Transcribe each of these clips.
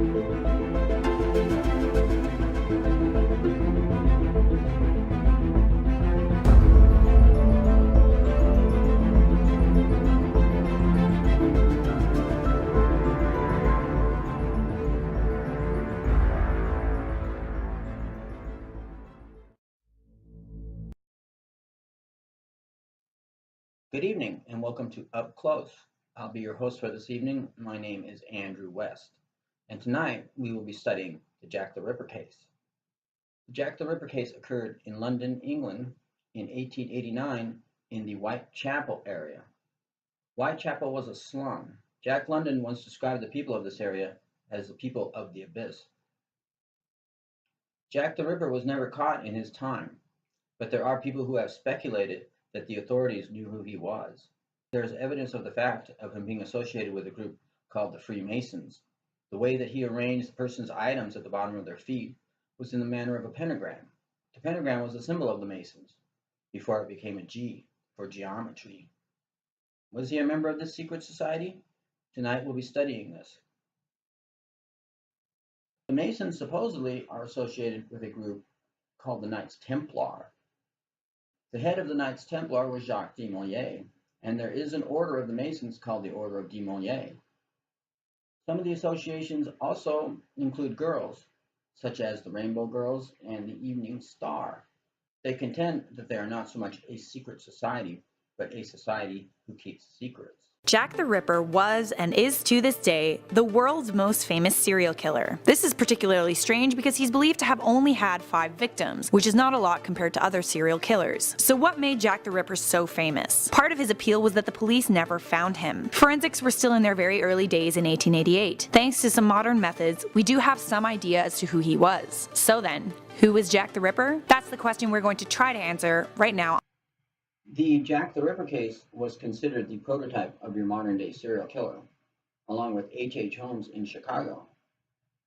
Good evening and welcome to Up Close. I'll be your host for this evening. My name is Andrew West, and tonight we will be studying the Jack the Ripper case. The Jack the Ripper case occurred in London, England in 1889 in the Whitechapel area. Whitechapel was a slum. Jack London once described the people of this area as the people of the abyss. Jack the Ripper was never caught in his time, but there are people who have speculated that the authorities knew who he was. There is evidence of the fact of him being associated with a group called the Freemasons. The way that he arranged the person's items at the bottom of their feet was in the manner of a pentagram. The pentagram was a symbol of the Masons before it became a G for geometry. Was he a member of this secret society? Tonight we'll be studying this. The Masons supposedly are associated with a group called the Knights Templar. The head of the Knights Templar was Jacques de Molay, and there is an order of the Masons called the Order of de Molay. Some of the associations also include girls, such as the Rainbow Girls and the Evening Star. They contend that they are not so much a secret society, but a society who keeps secrets. Jack the Ripper was and is to this day the world's most famous serial killer. This is particularly strange because he's believed to have only had 5 victims, which is not a lot compared to other serial killers. So what made Jack the Ripper so famous? Part of his appeal was that the police never found him. Forensics were still in their very early days in 1888. Thanks to some modern methods, we do have some idea as to who he was. So then, who was Jack the Ripper? That's the question we're going to try to answer right now. The Jack the Ripper case was considered the prototype of your modern-day serial killer, along with H.H. Holmes in Chicago.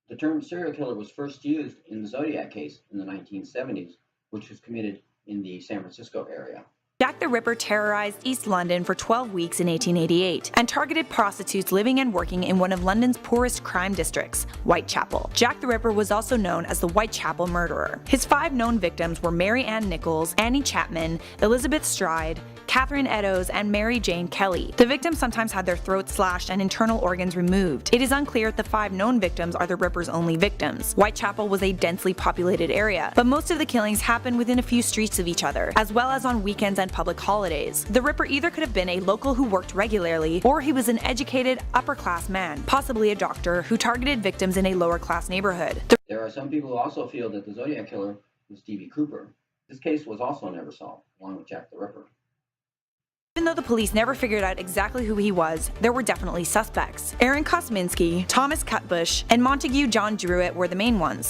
The term serial killer was first used in the Zodiac case in the 1970s, which was committed in the San Francisco area. Jack the Ripper terrorized East London for 12 weeks in 1888 and targeted prostitutes living and working in one of London's poorest crime districts, Whitechapel. Jack the Ripper was also known as the Whitechapel Murderer. His 5 known victims were Mary Ann Nichols, Annie Chapman, Elizabeth Stride, Catherine Eddowes, and Mary Jane Kelly. The victims sometimes had their throats slashed and internal organs removed. It is unclear if the 5 known victims are the Ripper's only victims. Whitechapel was a densely populated area, but most of the killings happened within a few streets of each other, as well as on weekends and public holidays. The Ripper either could have been a local who worked regularly, or he was an educated, upper-class man, possibly a doctor, who targeted victims in a lower-class neighborhood. There are some people who also feel that the Zodiac killer was D.B. Cooper. This case was also never solved, along with Jack the Ripper. Even though the police never figured out exactly who he was, there were definitely suspects. Aaron Kosminski, Thomas Cutbush, and Montague John Druitt were the main ones.